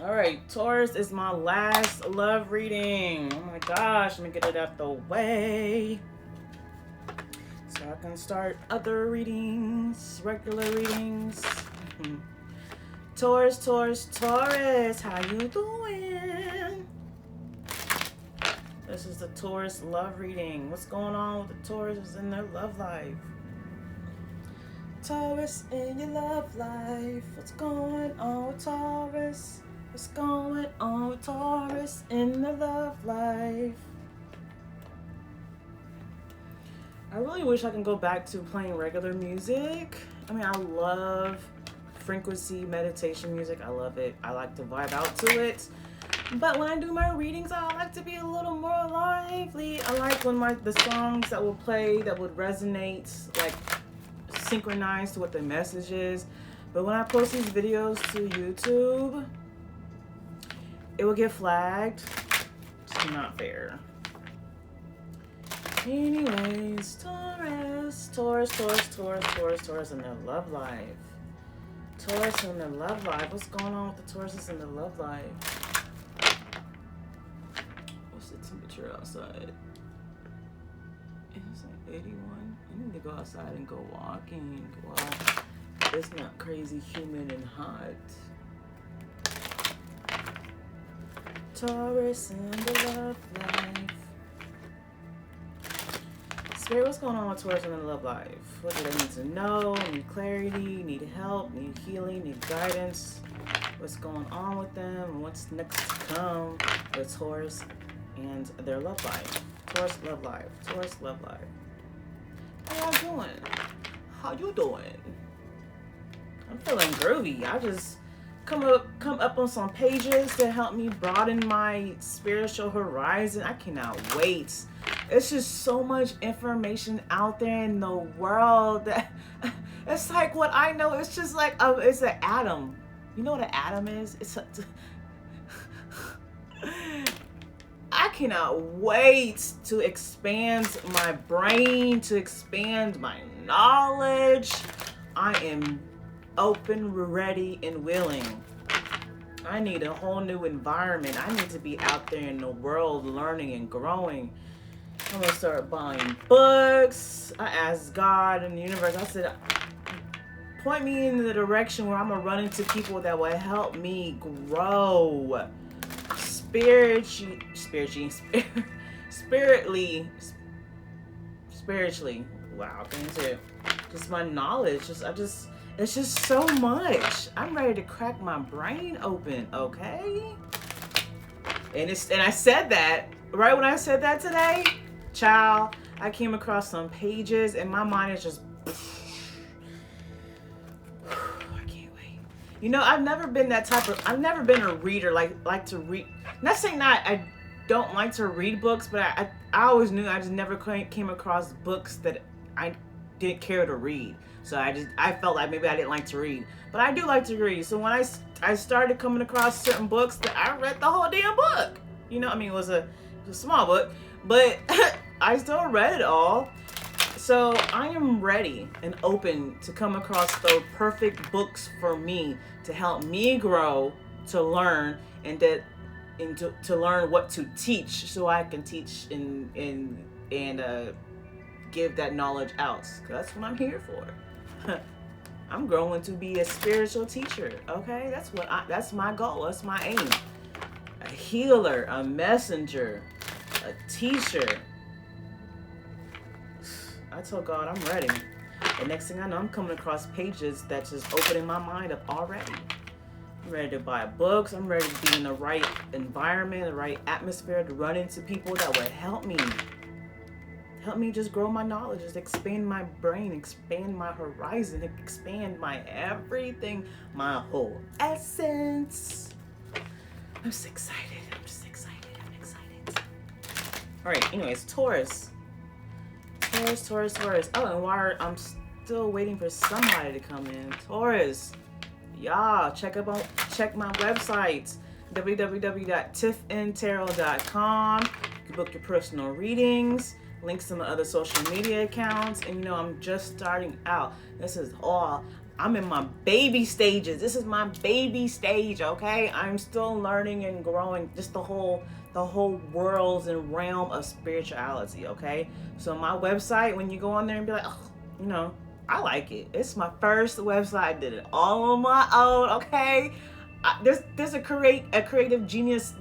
All right, Taurus is my last love reading. Oh my gosh, let me get it out the way so I can start other readings, regular readings. Taurus, Taurus, Taurus, how you doing? This is the Taurus love reading. What's going on with the Taurus in their love life? Taurus in your love life. What's going on with Taurus? What's going on with Taurus in the love life? I really wish I can go back to playing regular music. I mean, I love frequency meditation music. I love it. I like to vibe out to it. But when I do my readings, I like to be a little more lively. I like when the songs that will play that would resonate, like synchronized to what the message is. But when I post these videos to YouTube, it will get flagged. It's not fair. Anyways, Taurus, Taurus, Taurus, Taurus, Taurus, Taurus in their love life. Taurus in their love life. What's going on with the Tauruses in their love life? What's the temperature outside? It's like 81. I need to go outside and go walking. Well, it's not crazy humid and hot. Taurus in the love life. Spirit, what's going on with Taurus in the love life? What do they need to know? Need clarity? Need help? Need healing? Need guidance? What's going on with them? What's next to come with Taurus and their love life? Taurus love life. Taurus love life. How y'all doing? How you doing? I'm feeling groovy. I just come up on some pages to help me broaden my spiritual horizon. I cannot wait. It's just so much information out there in the world that it's like what I know. It's just like it's an atom. You know what an atom is? I cannot wait to expand my brain, to expand my knowledge. I am open, ready, and willing. I need a whole new environment. I need to be out there in the world learning and growing. I'm gonna start buying books. I asked God and the universe, I said, point me in the direction where I'm gonna run into people that will help me grow spiritually. Wow, things are just my knowledge. It's just so much. I'm ready to crack my brain open, okay? And I said that right when I said that today, child. I came across some pages and my mind is just. I can't wait. You know, I've never been a reader like to read. Not saying that I don't like to read books, but I always knew I just never came across books that I didn't care to read. So I felt like maybe I didn't like to read, but I do like to read. So when I started coming across certain books, that I read the whole damn book. You know, I mean, it was a small book, but I still read it all. So I am ready and open to come across the perfect books for me to help me grow, to learn, and to learn what to teach, so I can teach and give that knowledge out. 'Cause that's what I'm here for. I'm growing to be a spiritual teacher. Okay, that's my goal. That's my aim. A healer, a messenger, a teacher. I told God I'm ready. The next thing I know, I'm coming across pages that's just opening my mind up already. I'm ready to buy books. I'm ready to be in the right environment, the right atmosphere, to run into people that would help me just grow my knowledge, just expand my brain, expand my horizon, expand my everything, my whole essence. I'm just excited. I'm excited. All right, anyways, Taurus. Oh, and while I'm still waiting for somebody to come in, Taurus, y'all, check my website, www.tiffaneetarot.com. You can book your personal readings, links to my other social media accounts, and I'm just starting out. This is all I'm in my baby stages. This is my baby stage, okay? I'm still learning and growing just the whole worlds and realm of spirituality, okay? So my website, when you go on there and be like, oh, you know, I like it. It's my first website. I did it all on my own, okay? There's a creative genius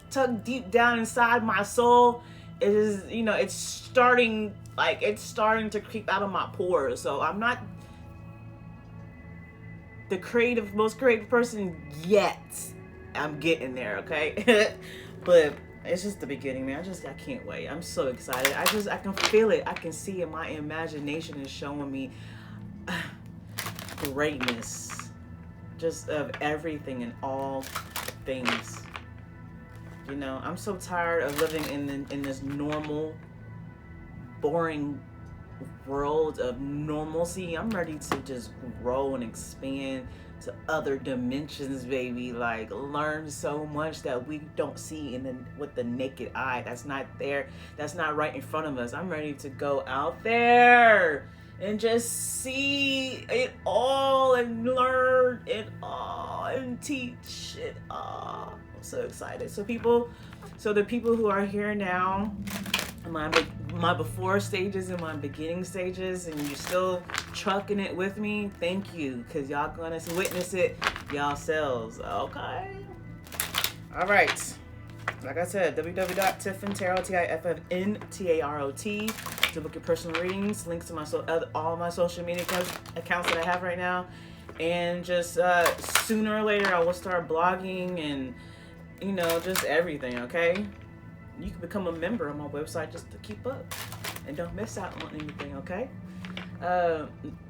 tucked deep down inside my soul. It is, you know, it's starting to creep out of my pores. So I'm not the most creative person yet. I'm getting there, okay? But it's just the beginning, man. I can't wait. I'm so excited. I can feel it. I can see it. My imagination is showing me greatness, just of everything and all things. You know, I'm so tired of living in this normal, boring world of normalcy. I'm ready to just grow and expand to other dimensions, baby. Like, learn so much that we don't see with the naked eye. That's not there. That's not right in front of us. I'm ready to go out there and just see it all and learn it all and teach it all. I'm so excited. So the people who are here now, my before stages and my beginning stages, and you're still trucking it with me, thank you, because y'all gonna witness it yourselves, okay? All right. Like I said, www.tiffantarot, TIFFNTAROT, to book your personal readings. Links to all my social media accounts that I have right now. And just sooner or later, I will start blogging and, you know, just everything, okay? You can become a member on my website just to keep up and don't miss out on anything, okay?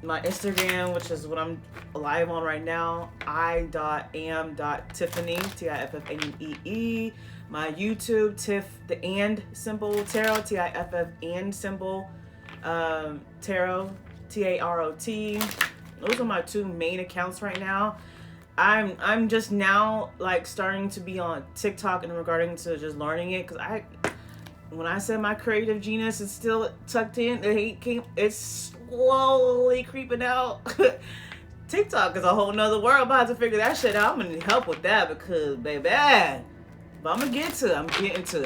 My Instagram, which is what I'm live on right now, I.am.Tiffanee, TIFFANEE. My YouTube, Tiff the and symbol tarot, TIFF and symbol tarot, TAROT. Those are my two main accounts right now. I'm just now like starting to be on TikTok and regarding to just learning it, because when I said my creative genius is still tucked in, it's slowly creeping out. TikTok is a whole nother world. I'm about to figure that shit out. I'm gonna need help with that, because baby, but I'm getting to it.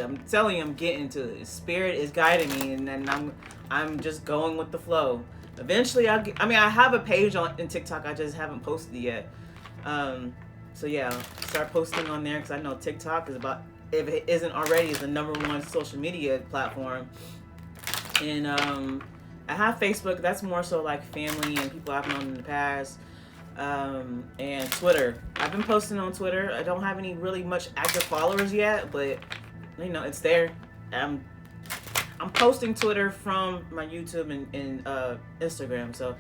I'm telling you, I'm getting to it. Spirit is guiding me, and then I'm just going with the flow. Eventually, I have a page in TikTok. I just haven't posted it yet. So yeah, start posting on there, because I know TikTok is about, if it isn't already, is the #1 social media platform. And I have Facebook. That's more so like family and people I've known in the past. And Twitter. I've been posting on Twitter. I don't have any really much active followers yet, but you know, it's there. I'm posting Twitter from my YouTube and Instagram, so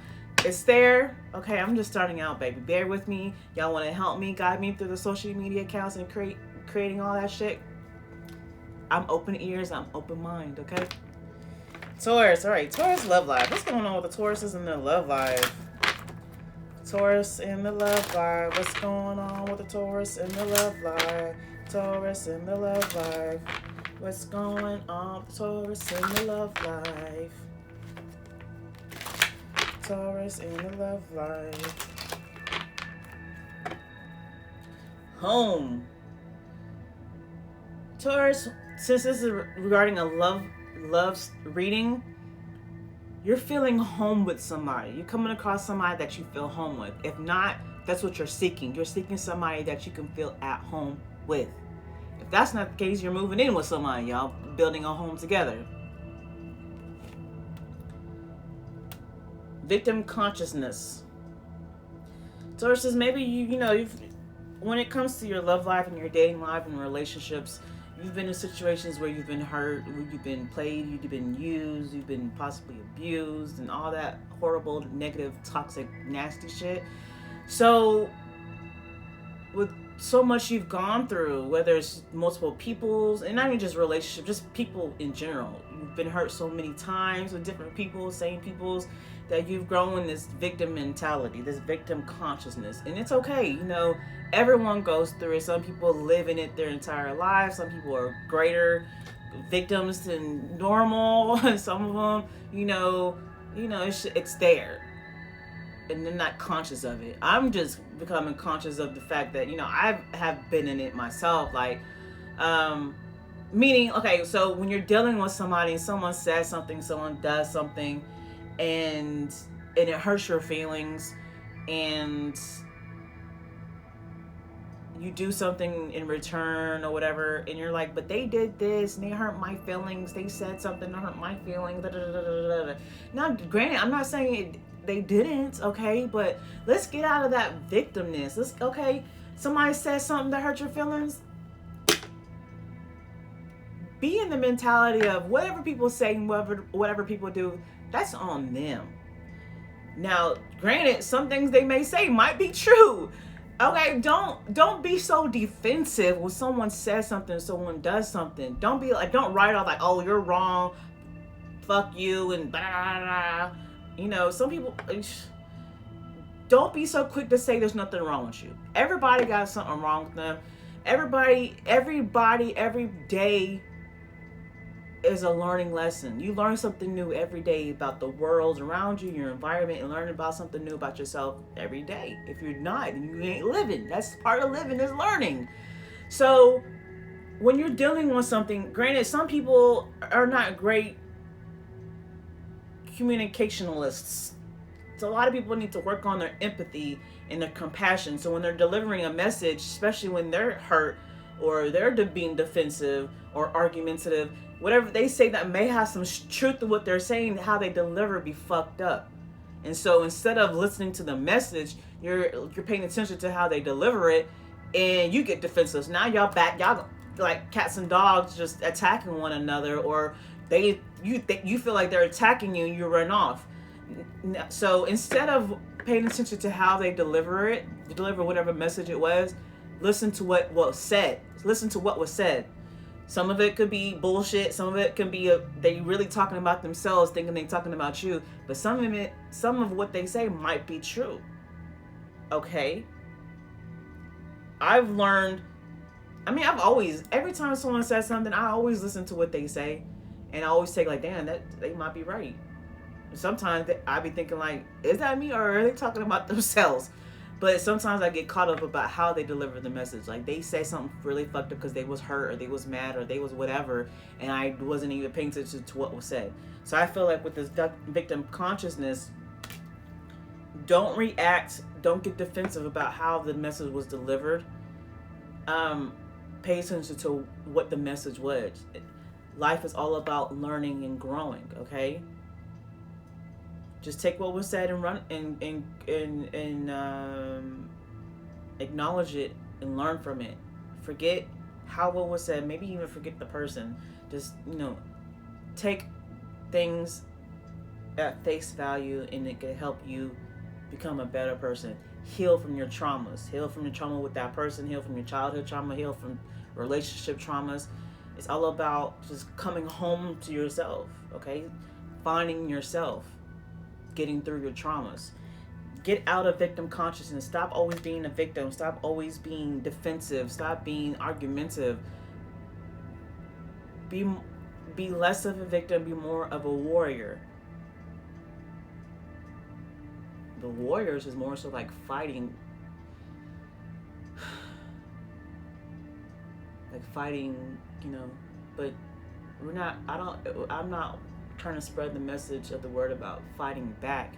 it's there. Okay, I'm just starting out, baby. Bear with me. Y'all want to help me, guide me through the social media accounts and creating all that shit? I'm open ears. I'm open mind. Okay. Taurus. All right, Taurus love life. What's going on with the Tauruses in their love life? Taurus in the love life. What's going on with the Taurus in the love life? Taurus in the love life. What's going on with Taurus in the love life? Taurus in the love life. Home. Taurus, since this is regarding a love reading, you're feeling home with somebody. You're coming across somebody that you feel home with. If not, that's what you're seeking. You're seeking somebody that you can feel at home with. If that's not the case, you're moving in with somebody, y'all, building a home together. Victim consciousness. Taurus, maybe you've when it comes to your love life and your dating life and relationships, you've been in situations where you've been hurt, where you've been played, you've been used, you've been possibly abused, and all that horrible, negative, toxic, nasty shit. So, with so much you've gone through, whether it's multiple people's, and not even just relationships, just people in general. You've been hurt so many times with different people, same people's, that you've grown in this victim mentality, this victim consciousness. And it's okay, everyone goes through it. Some people live in it their entire lives. Some people are greater victims than normal. Some of them, it's there. and they're not conscious of it. I'm just becoming conscious of the fact that, you know, I have been in it myself. Like, meaning, okay, so when you're dealing with somebody and someone says something, someone does something, and it hurts your feelings, and you do something in return or whatever, and you're like, but they did this and they hurt my feelings, they said something to hurt my feelings, da, da, da, da, da. Now granted, I'm not saying they didn't, okay, but let's get out of that victimness. Okay, somebody says something that hurt your feelings, be in the mentality of whatever people say and whatever people do, that's on them. Now granted, some things they may say might be true. Okay, don't be so defensive when someone says something, someone does something. Don't be like, don't write off like, oh, you're wrong, fuck you, and blah, blah, blah. You know, some people, don't be so quick to say there's nothing wrong with you. Everybody got something wrong with them. Everybody, every day is a learning lesson. You learn something new every day about the world around you, your environment, and learn about something new about yourself every day. If you're not, then you ain't living. That's part of living, is learning. So when you're dealing with something, granted, some people are not great communicationalists. So a lot of people need to work on their empathy and their compassion. So when they're delivering a message, especially when they're hurt or they're being defensive or argumentative, whatever they say that may have some truth to what they're saying, how they deliver be fucked up. And so instead of listening to the message, you're paying attention to how they deliver it, and you get defensive. So now y'all like cats and dogs just attacking one another, or you feel like they're attacking you and you run off. So instead of paying attention to how they deliver whatever message it was, listen to what was said. Listen to what was said. Some of it could be bullshit. Some of it can be they really talking about themselves, thinking they talking about you. But some of what they say might be true. Okay. I've learned. I mean, every time someone says something, I always listen to what they say, and I always take like, damn, that they might be right. Sometimes I be thinking like, is that me, or are they talking about themselves? But sometimes I get caught up about how they deliver the message. Like they say something really fucked up because they was hurt or they was mad or they was whatever, and I wasn't even paying attention to what was said. So I feel like with this victim consciousness, don't react, don't get defensive about how the message was delivered. Pay attention to what the message was. Life is all about learning and growing, okay? Just take what was said and run and acknowledge it and learn from it. Forget how what was said. Maybe even forget the person. Just, take things at face value, and it can help you become a better person. Heal from your traumas. Heal from your trauma with that person. Heal from your childhood trauma. Heal from relationship traumas. It's all about just coming home to yourself, okay? Finding yourself. Getting through your traumas. Get out of victim consciousness. Stop always being a victim. Stop always being defensive. Stop being argumentative. Be less of a victim. Be more of a warrior. The warriors is more so like fighting. Like fighting, but I'm not trying to spread the message of the word about fighting back.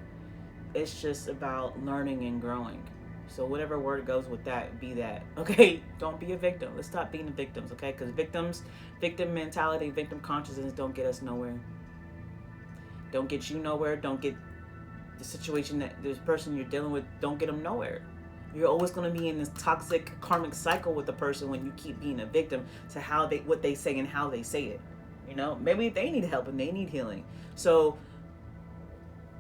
It's just about learning and growing. So whatever word goes with that, be that. Okay? Don't be a victim. Let's stop being victims, okay? Because victim mentality, victim consciousness don't get us nowhere. Don't get you nowhere. Don't get the situation that this person you're dealing with, don't get them nowhere. You're always going to be in this toxic karmic cycle with the person when you keep being a victim to what they say and how they say it. Maybe they need help and they need healing. So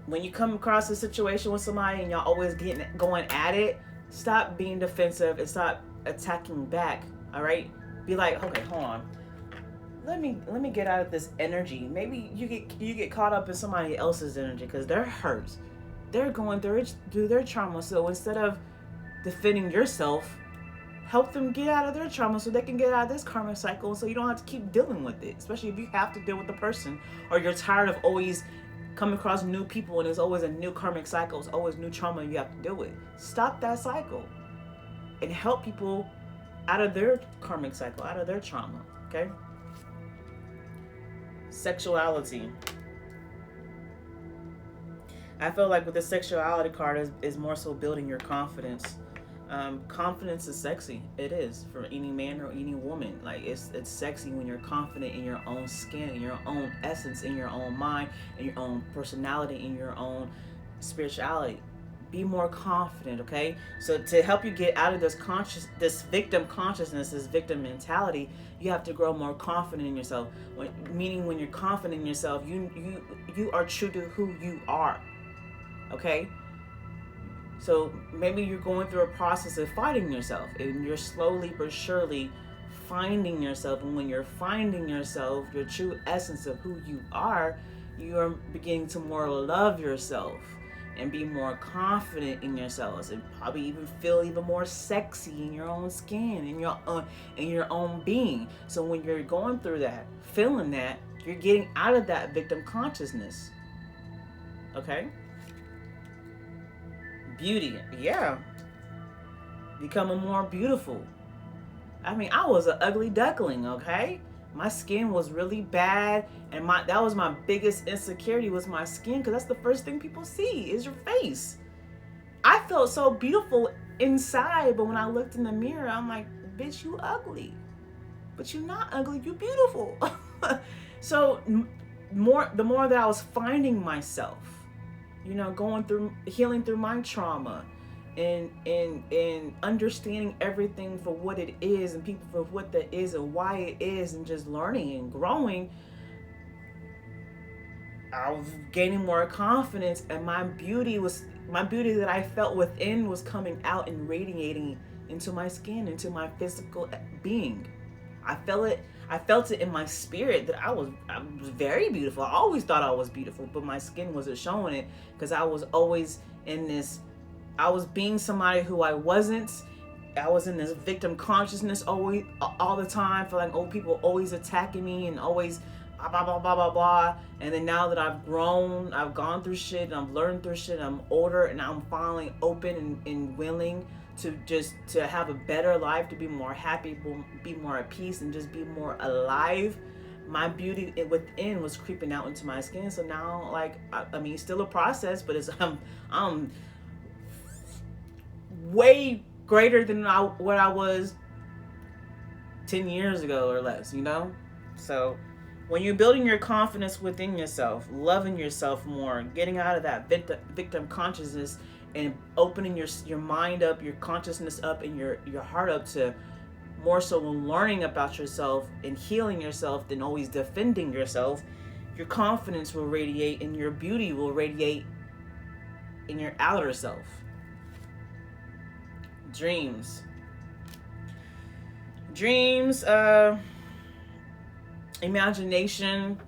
when you come across a situation with somebody and y'all always going at it, stop being defensive and stop attacking back. All right, be like, okay, hold on. Let me get out of this energy. Maybe you get caught up in somebody else's energy because they're hurt. They're going through their trauma. So instead of defending yourself, help them get out of their trauma so they can get out of this karmic cycle, so you don't have to keep dealing with it, especially if you have to deal with the person or you're tired of always come across new people and there's always a new karmic cycle. It's always new trauma you have to deal with. Stop that cycle and help people out of their karmic cycle, out of their trauma. Okay? Sexuality. I feel like with the sexuality card is more so building your confidence. Confidence is sexy. It is for any man or any woman. Like it's sexy when you're confident in your own skin, in your own essence, in your own mind, in your own personality, in your own spirituality. Be more confident, okay? So to help you get out of this victim consciousness, this victim mentality, you have to grow more confident in yourself. Meaning when you're confident in yourself, you are true to who you are. Okay? So maybe you're going through a process of finding yourself, and you're slowly but surely finding yourself. And when you're finding yourself, your true essence of who you are beginning to more love yourself and be more confident in yourselves, and probably even feel even more sexy in your own skin, in your own being. So when you're going through that, feeling that, you're getting out of that victim consciousness. Okay? Beauty, yeah. Becoming more beautiful. I mean, I was an ugly duckling, okay? My skin was really bad, and that was my biggest insecurity, was my skin, because that's the first thing people see is your face. I felt so beautiful inside, but when I looked in the mirror, I'm like, bitch, you ugly. But you're not ugly, you're beautiful. So the more that I was finding myself, going through, healing through my trauma, and understanding everything for what it is, and people for what that is and why it is, and just learning and growing, I was gaining more confidence, and my beauty that I felt within was coming out and radiating into my skin, into my physical being. I felt it in my spirit that I was very beautiful. I always thought I was beautiful, but my skin wasn't showing it, because I was always I was being somebody who I wasn't. I was in this victim consciousness always, all the time, feeling like people always attacking me and always blah, blah, blah, blah, blah, blah. And then now that I've grown, I've gone through shit, and I've learned through shit, I'm older, and I'm finally open and willing to have a better life, to be more happy, be more at peace, and just be more alive. My beauty within was creeping out into my skin. So now, like, I mean, still a process, but I'm way greater than what I was 10 years ago or less, So when you're building your confidence within yourself, loving yourself more, getting out of that victim consciousness, and opening your mind up, your consciousness up, and your heart up to more so learning about yourself and healing yourself than always defending yourself, your confidence will radiate, and your beauty will radiate in your outer self. Dreams, imagination.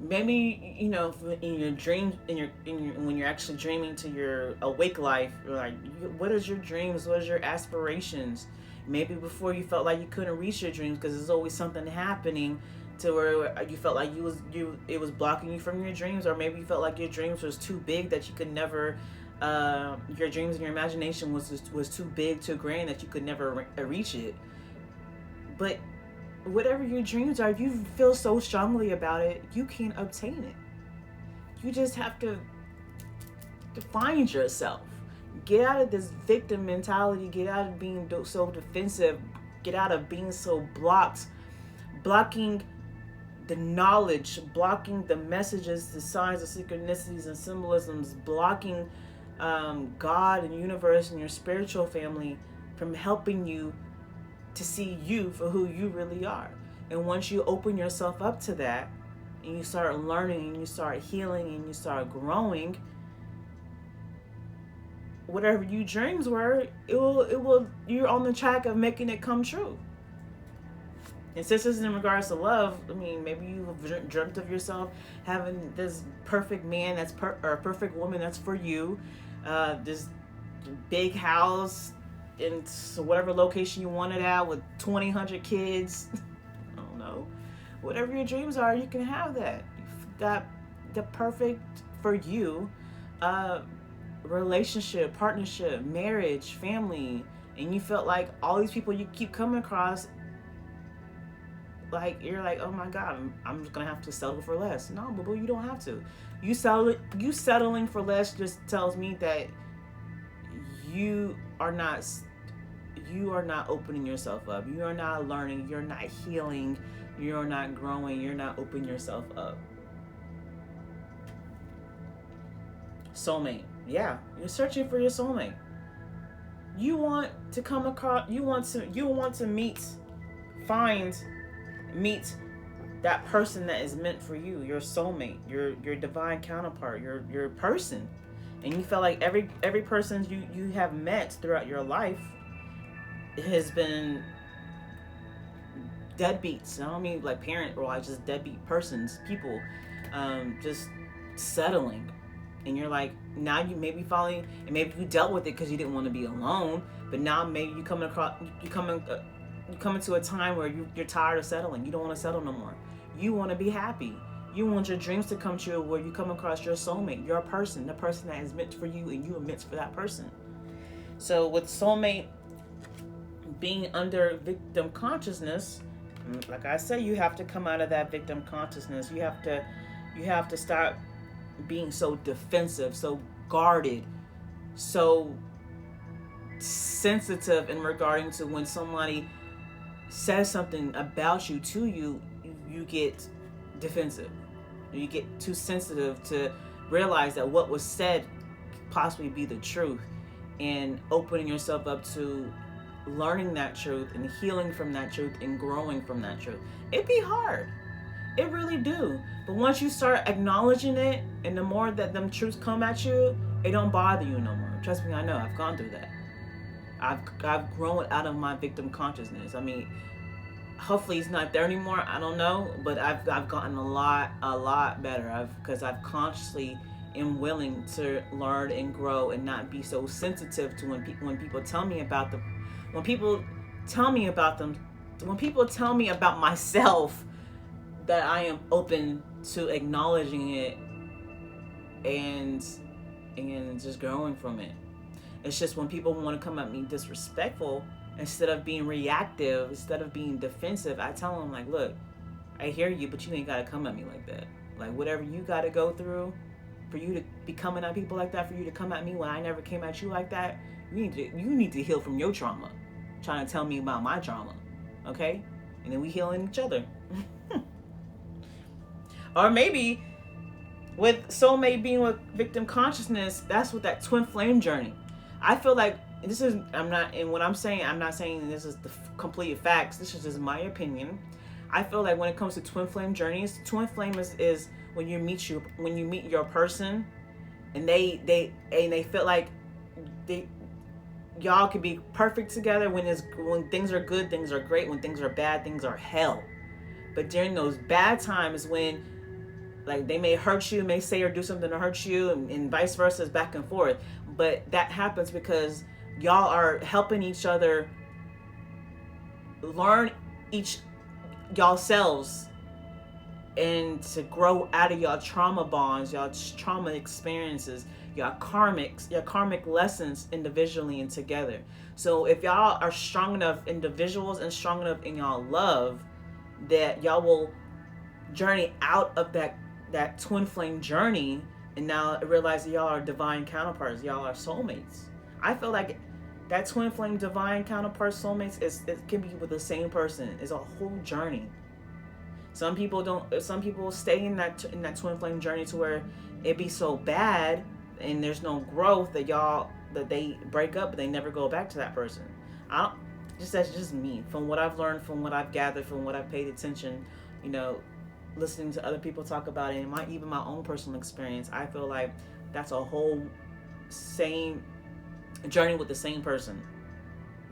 Maybe in your dreams, when you're actually dreaming to your awake life, like, what is your dreams? What is your aspirations? Maybe before you felt like you couldn't reach your dreams because there's always something happening to where you felt like it was blocking you from your dreams, or maybe you felt like your dreams was too big that you could never. Your dreams and your imagination was too big, too grand that you could never reach it. But whatever your dreams are, if you feel so strongly about it, you can obtain it. You just have to find yourself. Get out of this victim mentality. Get out of being so defensive. Get out of being so blocking the knowledge, blocking the messages, the signs, the synchronicities and symbolisms, blocking God and universe and your spiritual family from helping you to see you for who you really are. And once you open yourself up to that, and you start learning, and you start healing, and you start growing, whatever your dreams were, it will you're on the track of making it come true. And since this is in regards to love, I mean, maybe you've dreamt of yourself having this perfect man or perfect woman that's for you, this big house in whatever location you want it at with 200 kids. I don't know. Whatever your dreams are, you can have that. You've got the perfect for you relationship, partnership, marriage, family, and you felt like all these people you keep coming across, like you're like, oh my God, I'm just gonna have to settle for less. No, boo boo, you don't have to. You settling for less just tells me that you are not you are not opening yourself up. You are not learning. You're not healing. You're not growing. You're not opening yourself up. Soulmate. Yeah, you're searching for your soulmate. You want to come across. You want to find, meet that person that is meant for you. Your soulmate. Your divine counterpart. Your person. And you feel like every person you have met throughout your life has been deadbeats. I don't mean like parent or like just deadbeat persons, people, just settling. And you're like, now you may be falling, and maybe you dealt with it because you didn't want to be alone. But now maybe you come into a time where you're tired of settling. You don't want to settle no more. You want to be happy. You want your dreams to come true, where you come across your soulmate, your person, the person that is meant for you, and you are meant for that person. So with soulmate being under victim consciousness, like I said, you have to come out of that victim consciousness. You have to stop being so defensive, so guarded, so sensitive in regarding to when somebody says something about you to you, you get defensive. You get too sensitive to realize that what was said could possibly be the truth, and opening yourself up to learning that truth and healing from that truth and growing from that truth. It'd be hard. It really do. But once you start acknowledging it, and the more that them truths come at you, it don't bother you no more. Trust me, I know. I've gone through that. I've grown out of my victim consciousness. I mean, hopefully it's not there anymore. I don't know, but I've gotten a lot better. Because I've consciously am willing to learn and grow and not be so sensitive to when people tell me about them. When people tell me about myself, that I am open to acknowledging it and just growing from it. It's just when people want to come at me disrespectful, instead of being reactive, instead of being defensive, I tell them like, look, I hear you, but you ain't got to come at me like that. Like whatever you got to go through for you to be coming at people like that, for you to come at me when I never came at you like that, you need to heal from your trauma. Trying to tell me about my trauma, okay? And then we healing each other. Or maybe with soulmate being with victim consciousness, that's what that twin flame journey. I feel like I'm not saying this is the complete facts. This is just my opinion. I feel like when it comes to twin flame journeys, twin flame is when you meet your person, and they feel like y'all can be perfect together. When things are good, things are great. When things are bad, things are hell. But during those bad times, when like they may hurt you, may say or do something to hurt you, and vice versa, back and forth. But that happens because y'all are helping each other learn y'all selves, and to grow out of y'all trauma bonds, y'all trauma experiences, your karmic lessons individually and together. So if y'all are strong enough individuals and strong enough in y'all love, that y'all will journey out of that twin flame journey, and now realize that y'all are divine counterparts. Y'all are soulmates. I feel like that twin flame divine counterpart soulmates it can be with the same person. It's a whole journey. Some people stay in that twin flame journey to where it be so bad and there's no growth that they break up, but they never go back to that person. That's just me. From what I've learned, from what I've gathered, from what I've paid attention, listening to other people talk about it, and even my own personal experience, I feel like that's a whole same journey with the same person.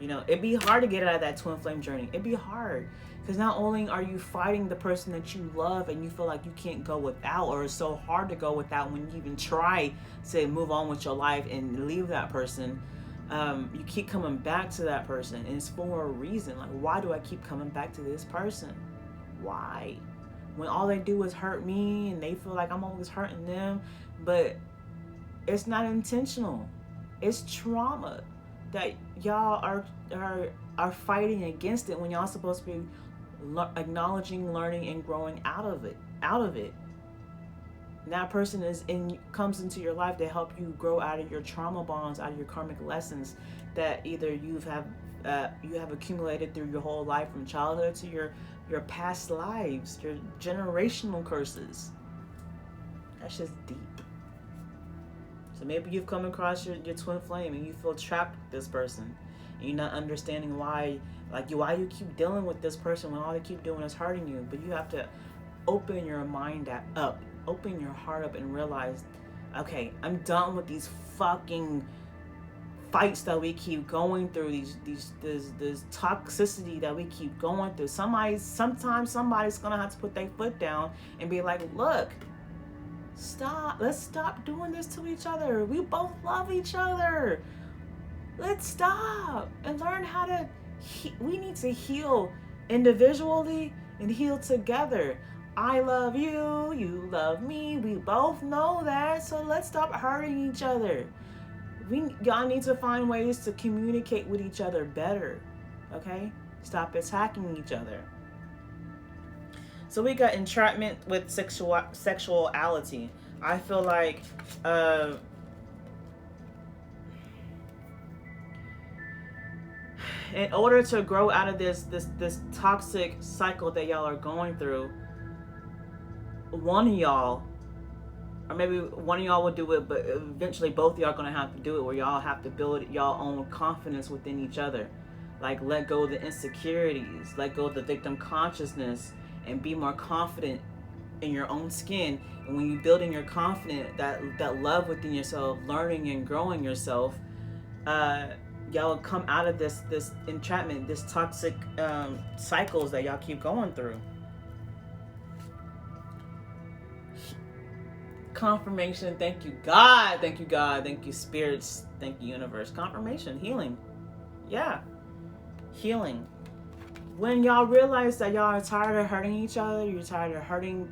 It'd be hard to get out of that twin flame journey. It'd be hard because not only are you fighting the person that you love and you feel like you can't go without, or it's so hard to go without when you even try to move on with your life and leave that person, you keep coming back to that person, and it's for a reason. Like, why do I keep coming back to this person? Why? When all they do is hurt me and they feel like I'm always hurting them, but it's not intentional. It's trauma that y'all are fighting against it when y'all supposed to be acknowledging, learning, and growing out of it. And that person comes into your life to help you grow out of your trauma bonds, out of your karmic lessons that either you have accumulated through your whole life from childhood to your past lives, your generational curses. That's just deep. So maybe you've come across your twin flame and you feel trapped with this person. And you're not understanding why you keep dealing with this person when all they keep doing is hurting you. But you have to open your mind up, open your heart up, and realize, okay, I'm done with these fucking fights that we keep going through, this toxicity that we keep going through. Sometimes somebody's gonna have to put their foot down and be like, look, stop. Let's stop doing this to each other. We both love each other. Let's stop and learn how to we need to heal individually and heal together. I love you, you love me. We both know that. So let's stop hurting each other. Y'all need to find ways to communicate with each other better. Okay? Stop attacking each other. So we got entrapment with sexuality. I feel like in order to grow out of this toxic cycle that y'all are going through, one of y'all, or maybe one of y'all will do it, but eventually both of y'all are gonna have to do it, where y'all have to build y'all own confidence within each other. Like, let go of the insecurities, let go of the victim consciousness, and be more confident in your own skin. And when you're building your confidence, that love within yourself, learning and growing yourself, y'all come out of this entrapment, this toxic cycles that y'all keep going through. Confirmation. Thank you, God. Thank you, God. Thank you, spirits. Thank you, universe. Confirmation. Healing. Yeah. Healing. When y'all realize that y'all are tired of hurting each other, you're tired of hurting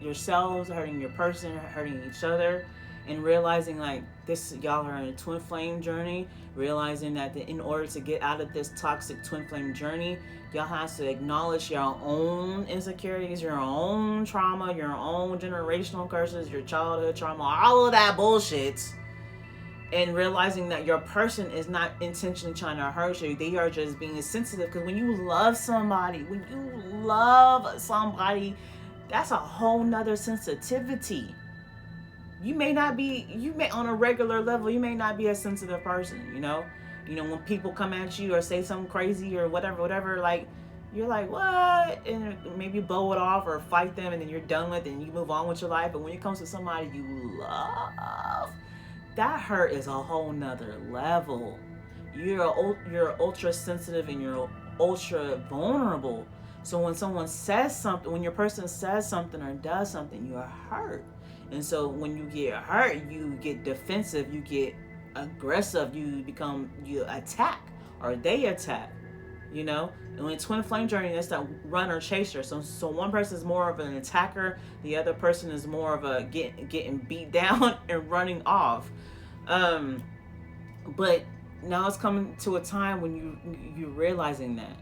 yourselves, hurting your person, hurting each other, and realizing like this, y'all are in a twin flame journey, realizing that in order to get out of this toxic twin flame journey, y'all have to acknowledge your own insecurities, your own trauma, your own generational curses, your childhood trauma, all of that bullshit. And realizing that your person is not intentionally trying to hurt you. They are just being sensitive. Because when you love somebody, that's a whole nother sensitivity. You may on a regular level, you may not be a sensitive person, you know? You know, when people come at you or say something crazy or whatever, like, you're like, what? And maybe bow it off or fight them and then you're done with it and you move on with your life. But when it comes to somebody you love, that hurt is a whole nother level. You're ultra sensitive and you're ultra vulnerable. So when someone says something, when your person says something or does something, you're hurt. And so when you get hurt, you get defensive, you get aggressive, you attack, or they attack, you know? And when twin flame journey, that's that runner chaser. So one person is more of an attacker, the other person is more of a getting beat down and running off. But now it's coming to a time when you're realizing that.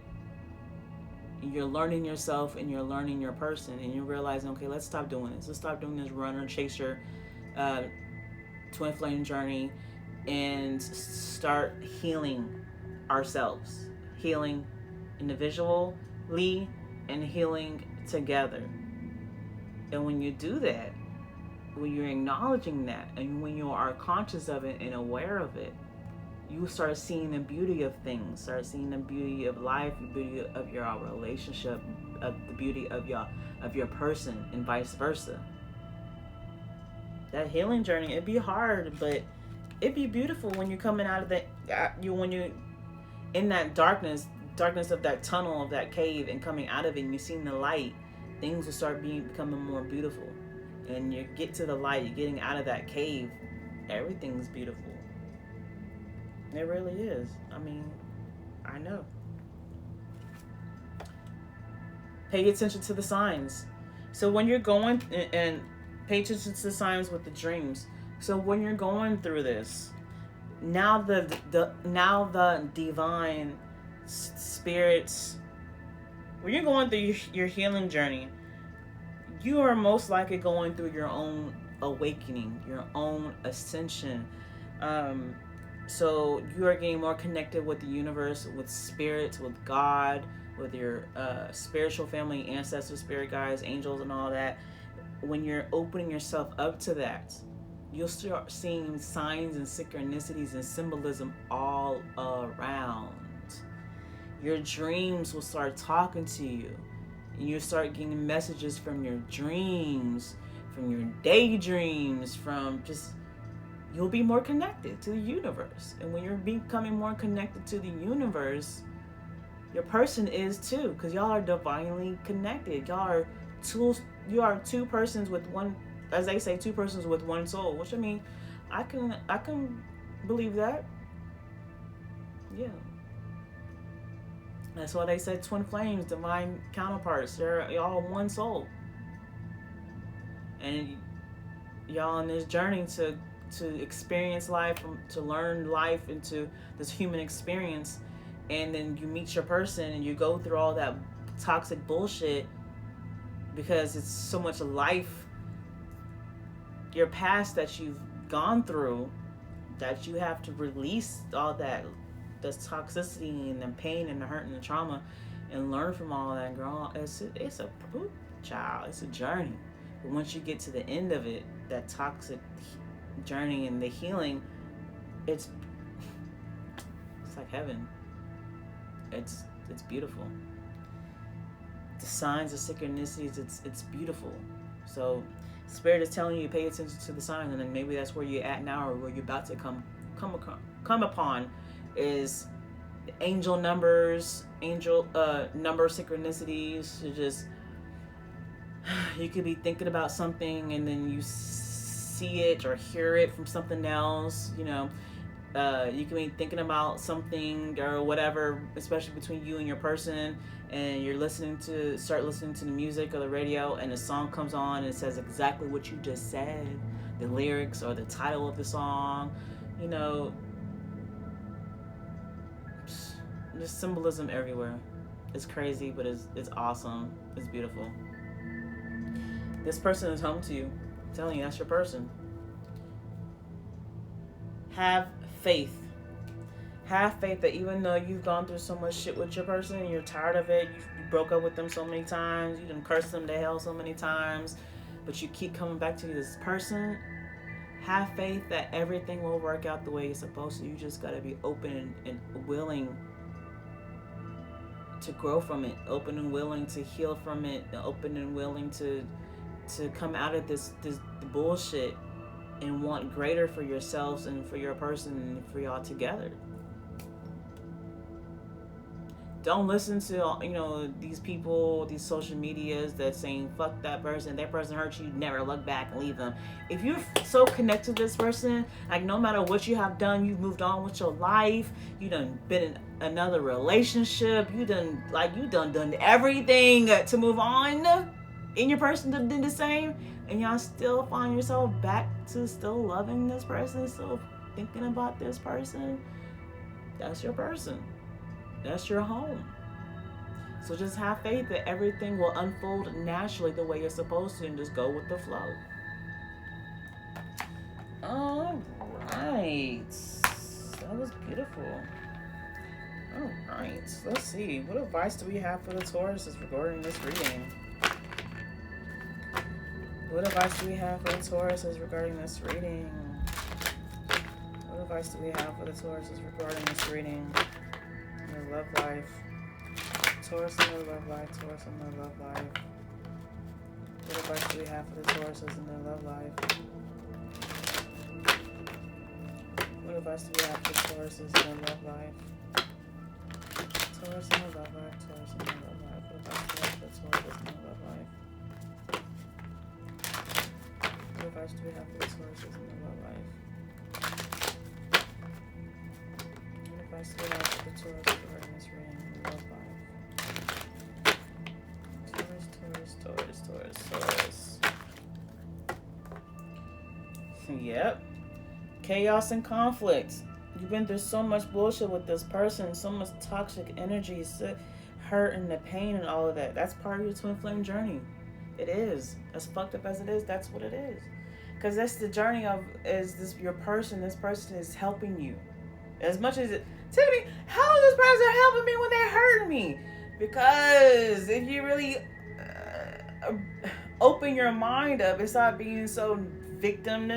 You're learning yourself and you're learning your person and you're realizing, okay, let's stop doing this. Let's stop doing this runner chaser twin flame journey and start healing ourselves. Healing individually and healing together. And when you do that, when you're acknowledging that and when you are conscious of it and aware of it, you start seeing the beauty of things, start seeing the beauty of life, the beauty of your relationship, the beauty of your person, and vice versa. That healing journey, it'd be hard, but it'd be beautiful when you're coming out of that. When you're in that darkness of that tunnel, of that cave, and coming out of it, and you're seeing the light. Things will start becoming more beautiful, and you get to the light. You're getting out of that cave. Everything's beautiful. It really is. I mean, I know. Pay attention to the signs. So when you're going and Pay attention to the signs with the dreams. So when you're going through this, now the divine spirits, when you're going through your healing journey, you are most likely going through your own awakening, your own ascension. So you are getting more connected with the universe, with spirits, with God, with your spiritual family, ancestors, spirit guides, angels, and all that. When you're opening yourself up to that, you'll start seeing signs and synchronicities and symbolism all around. Your dreams will start talking to you, and you'll start getting messages from your dreams, from your daydreams, from just, you'll be more connected to the universe. And when you're becoming more connected to the universe, your person is too, because y'all are divinely connected. You are two persons with one, as they say, two persons with one soul. Which, I mean, I can believe that. Yeah. That's why they said twin flames, divine counterparts. They're y'all one soul, and y'all on this journey to experience life, to learn life, into this human experience. And then you meet your person, and you go through all that toxic bullshit, because it's so much life, your past that you've gone through, that you have to release all that, the toxicity and the pain and the hurt and the trauma, and learn from all that. Girl, it's a child, it's a journey. But once you get to the end of it, that toxic journey and the healing, it's like heaven. It's beautiful. The signs, the synchronicities, it's beautiful. So Spirit is telling you to pay attention to the signs, and then maybe that's where you're at now, or where you're about to come upon, is angel numbers, number synchronicities. You could be thinking about something, and then you see it or hear it from something else. You can be thinking about something or whatever, especially between you and your person, and you're start listening to the music or the radio, and a song comes on and it says exactly what you just said, the lyrics or the title of the song. There's symbolism everywhere. It's crazy, but it's awesome. It's beautiful. This person is home to you. I'm telling you, that's your person. Have faith. Have faith that even though you've gone through so much shit with your person and you're tired of it, you broke up with them so many times, you done cursed them to hell so many times, but you keep coming back to this person, have faith that everything will work out the way it's supposed to. You just got to be open and willing to grow from it, open and willing to heal from it, open and willing to come out of this bullshit and want greater for yourselves and for your person and for y'all together. Don't listen to these people, these social medias that saying fuck that person hurt you, never look back and leave them. If you're so connected to this person, like no matter what you have done, you've moved on with your life, you done been in another relationship, you done done everything to move on, and your person did the same, and y'all still find yourself back to still loving this person, still thinking about this person, that's your person. That's your home. So just have faith that everything will unfold naturally the way you're supposed to, and just go with the flow. All right. That was beautiful. All right. Let's see. What advice do we have for the Tauruses regarding this reading? What advice do we have for the Tauruses regarding this reading? What advice do we have for the Tauruses regarding this reading? Their love life. Taurus in their love life. Taurus in their love life. What advice do we have for the Tauruses in their love life? What advice do we have for the Tauruses in their love life? Taurus in their love life. Taurus in their love life. What advice do we have for the Tauruses in their love life? What advice do we have for the Tauruses in their love life? What advice do we have for the Taurus regarding this reading in their love life? Taurus. Yep. Chaos and conflict. You've been through so much bullshit with this person, so much toxic energy, hurt and the pain and all of that. That's part of your twin flame journey. It is. As fucked up as it is, that's what it is. Because that's the journey of, is this your person, this person is helping you. As much as it, Tiffany, how is this person helping me when they're hurting me? Because if you really open your mind up and stop being so victim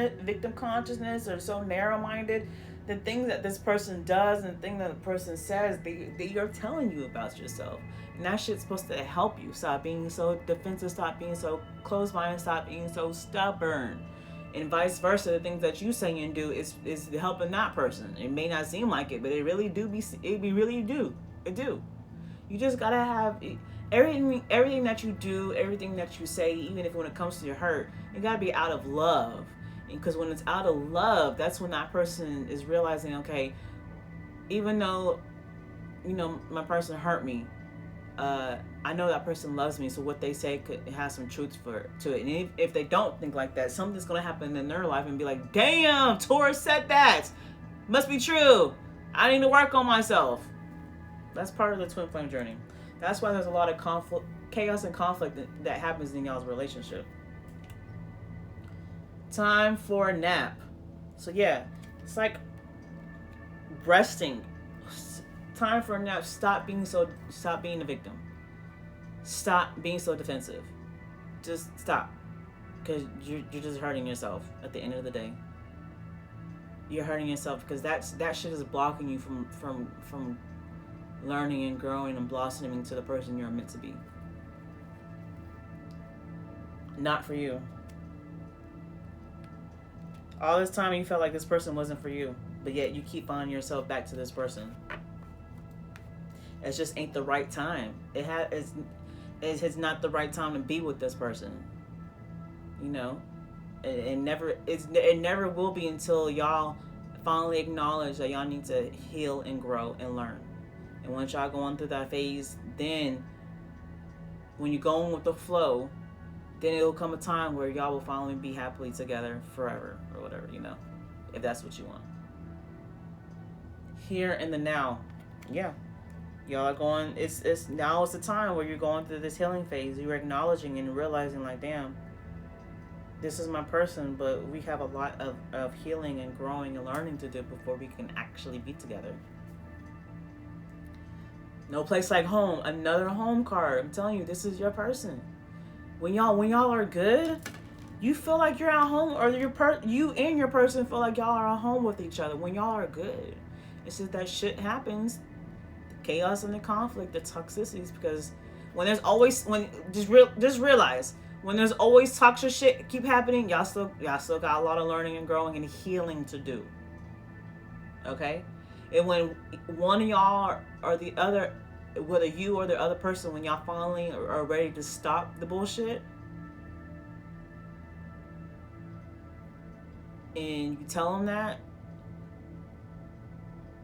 consciousness or so narrow-minded, the things that this person does and the things that the person says, they are telling you about yourself. And that shit's supposed to help you. Stop being so defensive, stop being so closed-minded, stop being so stubborn. And vice versa, the things that you say and do is helping that person. It may not seem like it, but it really do It do. You just gotta have everything that you do, everything that you say, even if when it comes to your hurt, it gotta be out of love. Because when it's out of love, that's when that person is realizing, okay, even though, my person hurt me, I know that person loves me, so what they say could have some truth to it. And if they don't think like that, something's going to happen in their life and be like, damn, Taurus said that. Must be true. I need to work on myself. That's part of the twin flame journey. That's why there's a lot of conflict, chaos and conflict that happens in y'all's relationship. Time for a nap. So yeah, it's like resting. Time for a nap. Stop being a victim. Stop being so defensive. Just stop. Because you're just hurting yourself at the end of the day. You're hurting yourself because that shit is blocking you from learning and growing and blossoming to the person you're meant to be. Not for you. All this time you felt like this person wasn't for you, but yet you keep finding yourself back to this person. It just ain't the right time. It's not the right time to be with this person. It never will be until y'all finally acknowledge that y'all need to heal and grow and learn. And once y'all going through that phase, then when you're going with the flow, then it'll come a time where y'all will finally be happily together forever or whatever, if that's what you want. Here in the now. Yeah. Y'all are going, it's now is the time where you're going through this healing phase. You're acknowledging and realizing like, damn, this is my person, but we have a lot of healing and growing and learning to do before we can actually be together. No place like home. Another home card. I'm telling you, this is your person. When y'all are good, you feel like you're at home, or you and your person feel like y'all are at home with each other. When y'all are good, it's just that shit happens, the chaos and the conflict, the toxicities. Because when there's always just realize when there's always toxic shit keep happening, y'all still got a lot of learning and growing and healing to do. Okay, and when one of y'all or the other, whether you or the other person, when y'all finally are ready to stop the bullshit and you tell them that,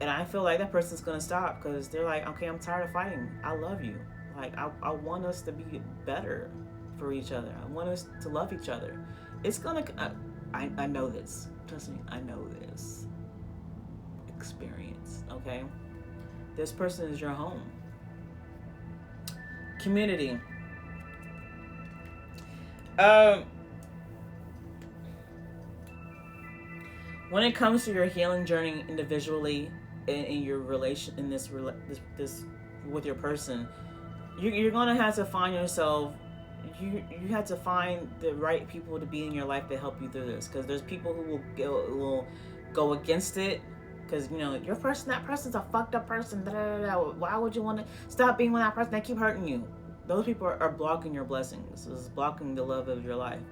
and I feel like that person's gonna stop because they're like, okay, I'm tired of fighting. I love you. Like, I want us to be better for each other. I want us to love each other. It's gonna, I know this. Trust me, I know this. Experience, okay? This person is your home. Community. When it comes to your healing journey individually in your relation, in this with your person, you're gonna have to find yourself. You have to find the right people to be in your life to help you through this. Because there's people who will go against it. Because your person, that person's a fucked up person. Why would you want to stop being with that person? They keep hurting you. Those people are blocking your blessings. It's blocking the love of your life.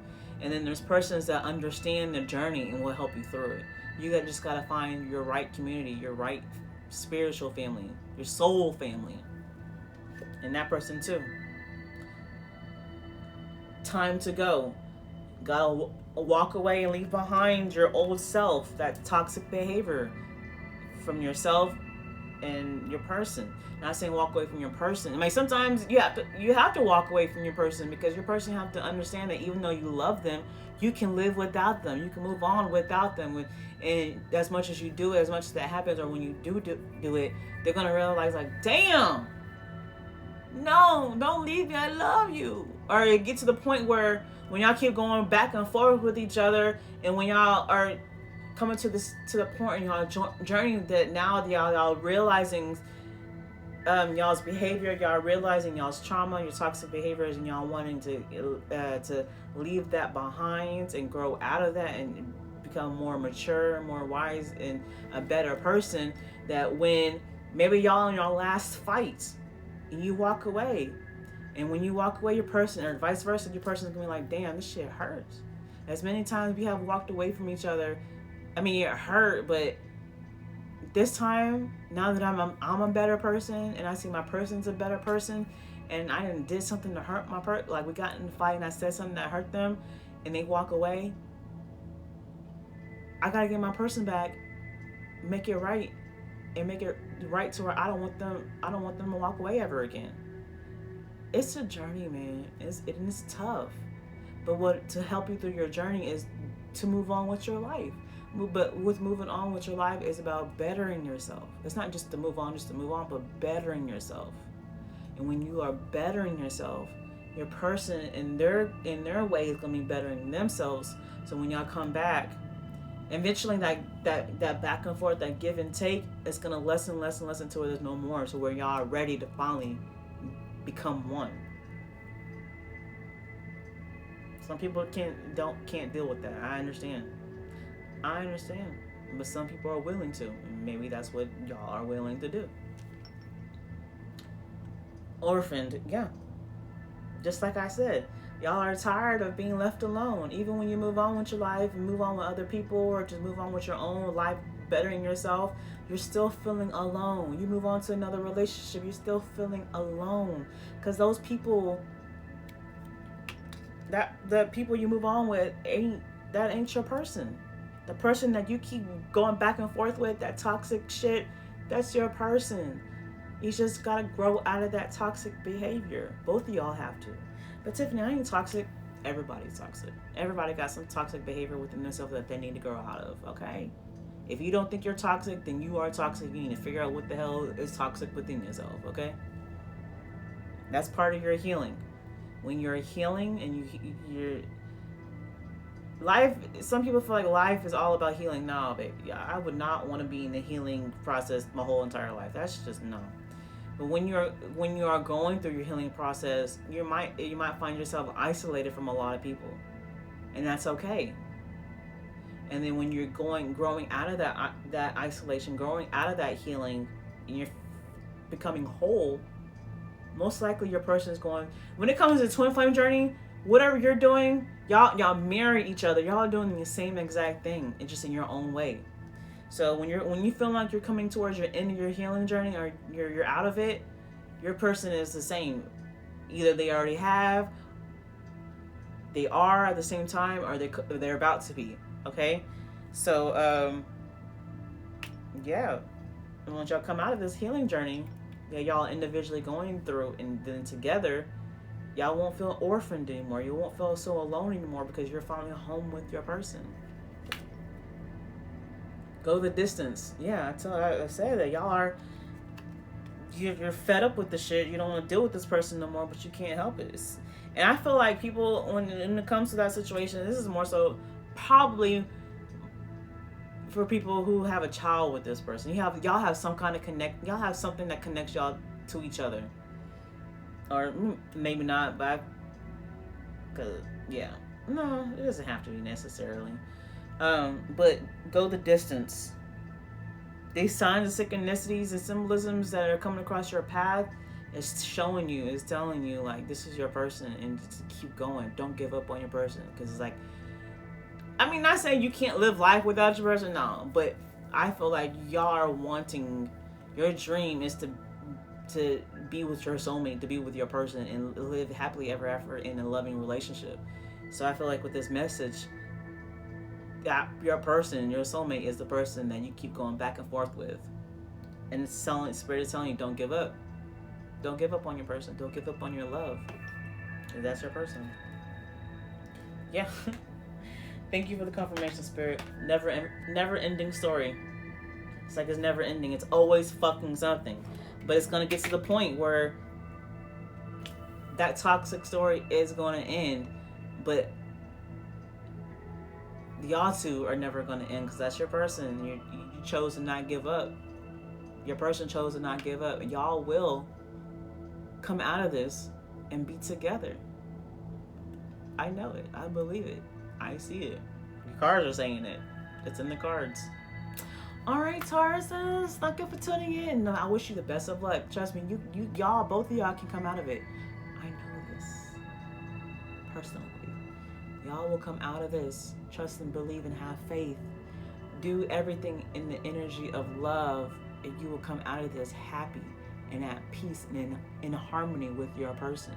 And then there's persons that understand the journey and will help you through it. You just gotta find your right community, your right spiritual family, your soul family, and that person too. Time to go. Gotta walk away and leave behind your old self, that toxic behavior from yourself and your person. Not saying walk away from your person. I mean, sometimes you have to walk away from your person, because your person have to understand that even though you love them, you can live without them. You can move on without them. And as much as you do it, as much as that happens, or when you do it, they're gonna realize like, damn, no, don't leave me. I love you. Or it gets to the point where when y'all keep going back and forth with each other, and when y'all are coming to the point in y'all journey that now y'all realizing y'all's behavior, y'all realizing y'all's trauma, your toxic behaviors, and y'all wanting to leave that behind and grow out of that and become more mature, more wise, and a better person. That when maybe y'all in your last fight and you walk away, and when you walk away, your person, or vice versa, your person's gonna be like, damn, this shit hurts. As many times we have walked away from each other, I mean, it hurt, but this time, now that I'm a better person, and I see my person's a better person, and I did something to hurt my person, like we got in a fight and I said something that hurt them, and they walk away, I gotta get my person back, make it right, and make it right to where I don't want them to walk away ever again. It's a journey, man. It's tough, but what to help you through your journey is to move on with your life. But with moving on with your life is about bettering yourself. It's not just to move on, but bettering yourself. And when you are bettering yourself, your person in their way is gonna be bettering themselves. So when y'all come back, eventually that back and forth, that give and take, is gonna lessen to where there's no more. So where y'all are ready to finally become one. Some people can't deal with that. I understand, but some people are willing to, and maybe that's what y'all are willing to do. Orphaned, yeah. Just like I said, y'all are tired of being left alone. Even when you move on with your life and move on with other people, or just move on with your own life, bettering yourself, you're still feeling alone. You move on to another relationship, you're still feeling alone, because those people, the people you move on with, ain't your person. The person that you keep going back and forth with, that toxic shit, that's your person. You just gotta grow out of that toxic behavior. Both of y'all have to. But Tiffany, I ain't toxic. Everybody's toxic. Everybody got some toxic behavior within themselves that they need to grow out of, okay? If you don't think you're toxic, then you are toxic. You need to figure out what the hell is toxic within yourself, okay? That's part of your healing. When you're healing and you're... Life, some people feel like life is all about healing. No, baby. I would not want to be in the healing process my whole entire life. That's just no. But when you are going through your healing process, you might find yourself isolated from a lot of people, and that's okay. And then when you're growing out of that isolation, growing out of that healing, and you're becoming whole, most likely your person is going. When it comes to twin flame journey, whatever you're doing, y'all mirror each other. Y'all are doing the same exact thing, and just in your own way. So when you feel like you're coming towards your end of your healing journey, or you're out of it, your person is the same. Either they already have, they are at the same time, or they're about to be. Okay, so yeah. And once y'all come out of this healing journey that y'all individually going through, and then together, y'all won't feel orphaned anymore. You won't feel so alone anymore, because you're finally home with your person. Go the distance. Yeah, I said that you're fed up with the shit. You don't want to deal with this person no more, but you can't help it. And I feel like people, when it comes to that situation, this is more so probably for people who have a child with this person. Y'all have some kind of y'all have something that connects y'all to each other. Or maybe not, but yeah. No, it doesn't have to be necessarily. But go the distance. These signs and synchronicities and symbolisms that are coming across your path is showing you, is telling you, like, this is your person, and just keep going. Don't give up on your person, because it's like, I mean, not saying you can't live life without your person, no, but I feel like y'all are wanting, your dream is to be with your soulmate, to be with your person, and live happily ever after in a loving relationship. So I feel like with this message, that your person, your soulmate, is the person that you keep going back and forth with. And it's telling, Spirit is telling you, don't give up. Don't give up on your person. Don't give up on your love. If that's your person. Yeah. Thank you for the confirmation, Spirit. Never ending story. It's like it's never ending. It's always fucking something. But it's going to get to the point where that toxic story is going to end. But y'all two are never going to end, because that's your person. You chose to not give up. Your person chose to not give up. Y'all will come out of this and be together. I know it. I believe it. I see it. The cards are saying it. It's in the cards. All right, Tauruses, thank you for tuning in. I wish you the best of luck. Trust me, y'all, both of y'all can come out of it. I know this personally. Y'all will come out of this. Trust and believe and have faith. Do everything in the energy of love, and you will come out of this happy and at peace and in harmony with your person.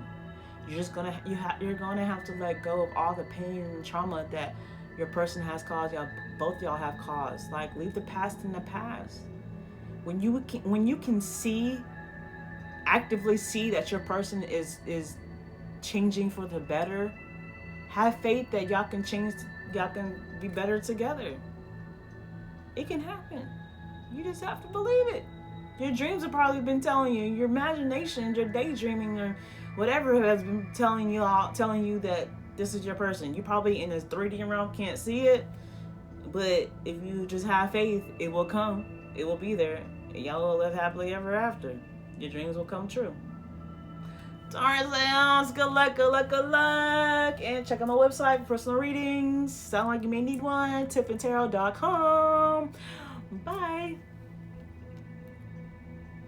You're gonna have to let go of all the pain and trauma that your person has caused. Both y'all have caused. Like, leave the past in the past. When you can actively see that your person is changing for the better, have faith that y'all can change. Y'all can be better together. It can happen. You just have to believe it. Your dreams have probably been telling you. Your imagination, your daydreaming, or whatever has been telling you that this is your person. You probably in this 3D realm can't see it, but if you just have faith, it will come. It will be there. And y'all will live happily ever after. Your dreams will come true. Taurus, good luck, good luck, good luck. And check out my website for personal readings. Sound like you may need one. Tiffaneetarot.com. Bye.